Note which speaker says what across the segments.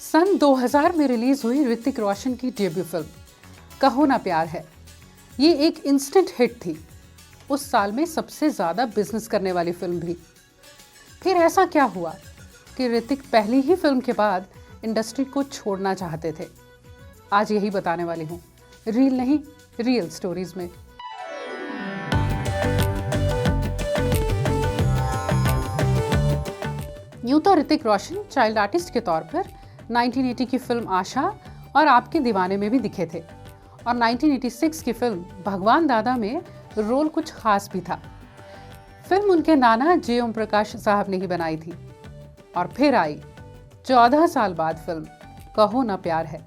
Speaker 1: सन 2000 में रिलीज हुई ऋतिक रोशन की डेब्यू फिल्म कहो ना प्यार है। ये एक इंस्टेंट हिट थी, उस साल में सबसे ज़्यादा बिजनेस करने वाली फिल्म भी। फिर ऐसा क्या हुआ कि ऋतिक पहली ही फिल्म के बाद इंडस्ट्री को छोड़ना चाहते थे। आज यही बताने वाली हूँ, रील नहीं रियल स्टोरीज में। यूं तो ऋतिक रोशन चाइल्ड आर्टिस्ट के तौर पर 1980 की फिल्म आशा और आपके दीवाने में भी दिखे थे, और 1986 की फिल्म भगवान दादा में रोल कुछ खास भी था। फिल्म उनके नाना जे ओम प्रकाश साहब ने ही बनाई थी। और फिर आई 14 साल बाद फिल्म कहो ना प्यार है।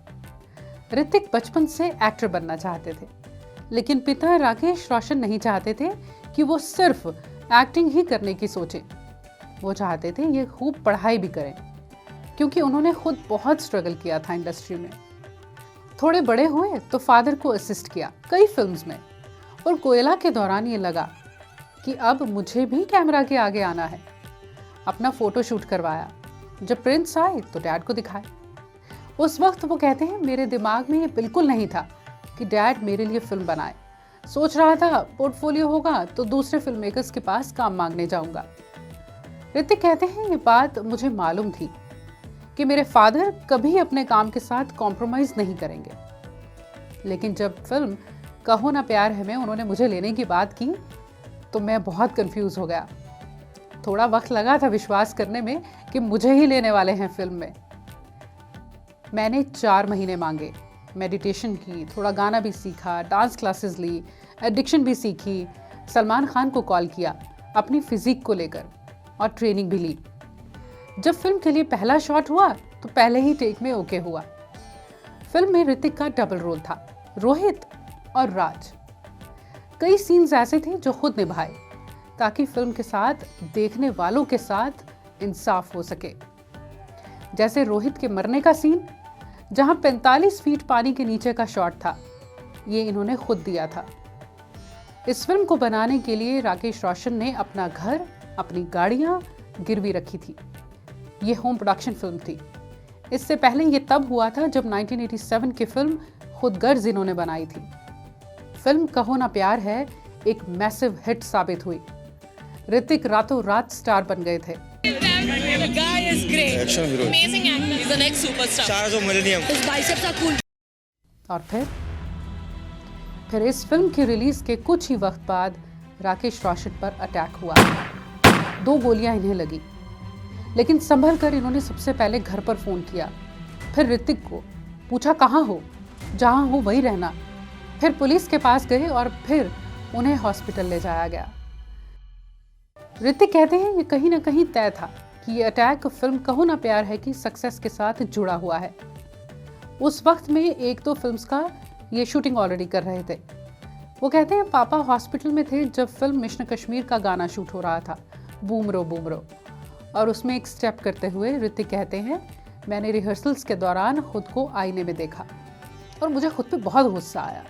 Speaker 1: ऋतिक बचपन से एक्टर बनना चाहते थे, लेकिन पिता राकेश रोशन नहीं चाहते थे कि वो सिर्फ एक्टिंग ही करने की सोचे। वो चाहते थे ये खूब पढ़ाई भी करें, क्योंकि उन्होंने खुद बहुत स्ट्रगल किया था इंडस्ट्री में। थोड़े बड़े हुए तो फादर को असिस्ट किया कई फिल्म्स में, और कोयला के दौरान ये लगा कि अब मुझे भी कैमरा के आगे आना है। अपना फोटो शूट करवाया। जब प्रिंट्स आए तो डैड को दिखाए। उस वक्त वो कहते हैं, मेरे दिमाग में ये बिल्कुल नहीं था कि डैड मेरे लिए फिल्म बनाए। सोच रहा था पोर्टफोलियो होगा तो दूसरे फिल्म मेकर्स के पास काम मांगने जाऊंगा। ऋतिक कहते हैं, ये बात मुझे मालूम थी कि मेरे फादर कभी अपने काम के साथ कॉम्प्रोमाइज नहीं करेंगे। लेकिन जब फिल्म कहो ना प्यार है में उन्होंने मुझे लेने की बात की तो मैं बहुत कंफ्यूज हो गया। थोड़ा वक्त लगा था विश्वास करने में कि मुझे ही लेने वाले हैं फिल्म में। मैंने 4 महीने मांगे, मेडिटेशन की, थोड़ा गाना भी सीखा, डांस क्लासेस ली, एडिक्शन भी सीखी, सलमान खान को कॉल किया अपनी फिजिक को लेकर, और ट्रेनिंग भी ली। जब फिल्म के लिए पहला शॉट हुआ तो पहले ही टेक में ओके हुआ। फिल्म में ऋतिक का डबल रोल था, रोहित और राज। कई सीन्स ऐसे थे जो खुद निभाए, ताकि फिल्म के साथ देखने वालों के साथ इंसाफ हो सके। जैसे रोहित के मरने का सीन, जहां 45 फीट पानी के नीचे का शॉट था, ये इन्होंने खुद दिया था। इस फिल्म को बनाने के लिए राकेश रोशन ने अपना घर, अपनी गाड़ियां गिरवी रखी थी। ये होम प्रोडक्शन फिल्म थी। इससे पहले ये तब हुआ था जब 1987 की फिल्म खुद गर्ज इन्होंने बनाई थी। फिल्म कहो ना प्यार है एक मैसिव हिट साबित हुई। ऋतिक रातों रात स्टार बन गए थे।
Speaker 2: The guy is great.
Speaker 3: Action hero.
Speaker 2: Amazing actor. He's the next superstar.
Speaker 3: Stars of Millennium.
Speaker 2: His biceps are cool.
Speaker 1: और फिर इस फिल्म की रिलीज के कुछ ही वक्त बाद राकेश रोशन पर अटैक हुआ। 2 गोलियां इन्हें लगी, लेकिन संभल कर इन्होंने सबसे पहले घर पर फोन किया, फिर ऋतिक को पूछा कहाँ हो, जहाँ हो वहीं रहना। फिर पुलिस के पास गए और फिर उन्हें हॉस्पिटल ले जाया गया। ऋतिक कहते हैं, ये कहीं ना कहीं तय था कि ये अटैक फिल्म कहो ना प्यार है की सक्सेस के साथ जुड़ा हुआ है। उस वक्त में 1-2 फिल्म्स का ये शूटिंग ऑलरेडी कर रहे थे। वो कहते हैं, पापा हॉस्पिटल में थे जब फिल्म मिशन कश्मीर का गाना शूट हो रहा था, बूमरो बूमरो, और उसमें एक स्टेप करते हुए ऋतिक कहते हैं, मैंने रिहर्सल्स के दौरान खुद को आईने में देखा और मुझे खुद पे बहुत गुस्सा आया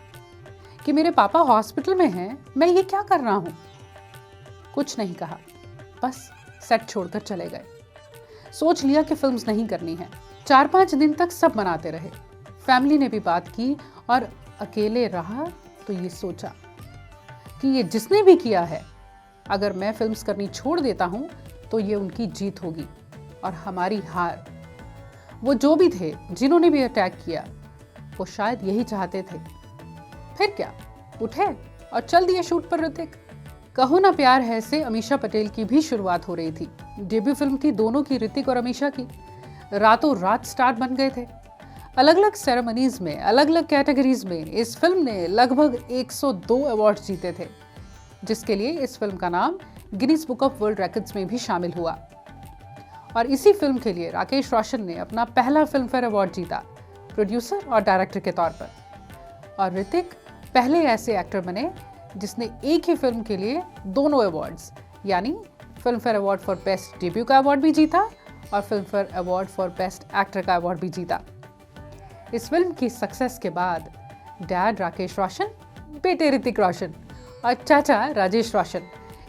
Speaker 1: कि मेरे पापा हॉस्पिटल में हैं, मैं ये क्या कर रहा हूँ। कुछ नहीं कहा, बस सेट छोड़कर चले गए। सोच लिया कि फिल्म्स नहीं करनी है। 4-5 दिन तक सब मनाते रहे। फैमिली ने भी बात की, और अकेले रहा तो ये सोचा कि ये जिसने भी किया है, अगर मैं फिल्म्स करनी छोड़ देता हूँ तो ये उनकी जीत होगी और हमारी हार। वो जो भी थे, जिन्होंने भी अटैक किया, वो शायद यही चाहते थे। फिर क्या, उठे और चल दिए शूट पर ऋतिक। कहो ना प्यार है से अमीषा पटेल की भी शुरुआत हो रही थी। डेब्यू फिल्म थी दोनों की, ऋतिक और अमीषा की। रातों रात स्टार बन गए थे। अलग अलग सेरेमनीज में, अलग अलग कैटेगरीज में इस फिल्म ने लगभग 102 अवार्ड्स जीते थे, जिसके लिए इस फिल्म का नाम Guinness book of world records में भी शामिल हुआ। और इसी फिल्म के लिए राकेश रोशन ने अपना पहला फिल्म फेयर अवार्ड जीता, प्रोड्यूसर और डायरेक्टर के तौर पर। और ऋतिक पहले ऐसे एक्टर बने जिसने एक ही फिल्म के लिए दोनों अवार्ड्स, यानी film fair award for best debut का अवार्ड भी जीता और film fair award for best actor का अवार्ड भी जीता। इस फिल्म की सक्सेस के बाद डैड राकेश रोशन, बेटे ऋतिक रोशन और चाचा राजेश रोशन,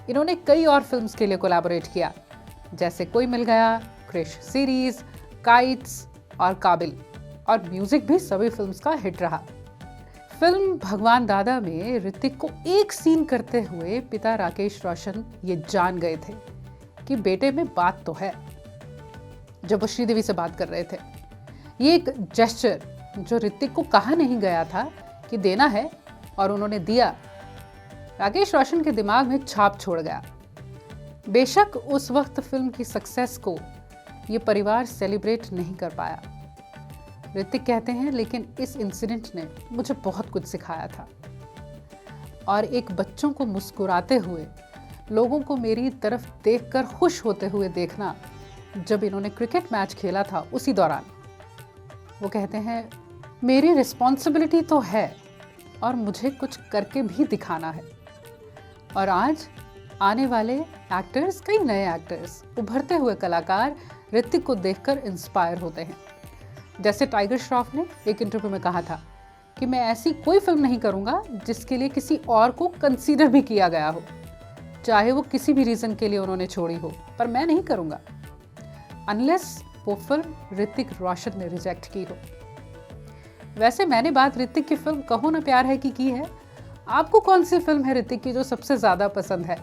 Speaker 1: इन्होंने कई और फिल्म्स के लिए कोलैबोरेट किया, जैसे कोई मिल गया, क्रिश सीरीज, काइट्स, और काबिल, और म्यूजिक भी सभी फिल्म्स का हिट रहा। फिल्म भगवान दादा में ऋतिक को एक सीन करते हुए पिता राकेश रोशन ये जान गए थे कि बेटे में बात तो है, जब वो श्रीदेवी से बात कर रहे थे। ये एक जेस्चर जो ऋतिक को कहा नहीं गया था कि देना है और उन्होंने दिया, राकेश रोशन के दिमाग में छाप छोड़ गया। बेशक उस वक्त फिल्म की सक्सेस को ये परिवार सेलिब्रेट नहीं कर पाया, ऋतिक कहते हैं, लेकिन इस इंसिडेंट ने मुझे बहुत कुछ सिखाया था। और एक बच्चों को मुस्कुराते हुए, लोगों को मेरी तरफ देखकर खुश होते हुए देखना, जब इन्होंने क्रिकेट मैच खेला था उसी दौरान, वो कहते हैं मेरी रिस्पॉन्सिबिलिटी तो है और मुझे कुछ करके भी दिखाना है। और आज आने वाले एक्टर्स, कई नए एक्टर्स, उभरते हुए कलाकार ऋतिक को देखकर इंस्पायर होते हैं। जैसे टाइगर श्रॉफ ने एक इंटरव्यू में कहा था कि मैं ऐसी कोई फिल्म नहीं करूंगा जिसके लिए किसी और को कंसीडर भी किया गया हो, चाहे वो किसी भी रीज़न के लिए उन्होंने छोड़ी हो, पर मैं नहीं करूंगा अनलेस वो फिल्म ऋतिक रोशन ने रिजेक्ट की हो। वैसे मैंने बात ऋतिक की फिल्म कहो ना प्यार है की है। आपको कौन सी फिल्म है ऋतिक की जो सबसे ज़्यादा पसंद है?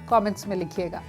Speaker 1: कमेंट्स में लिखिएगा।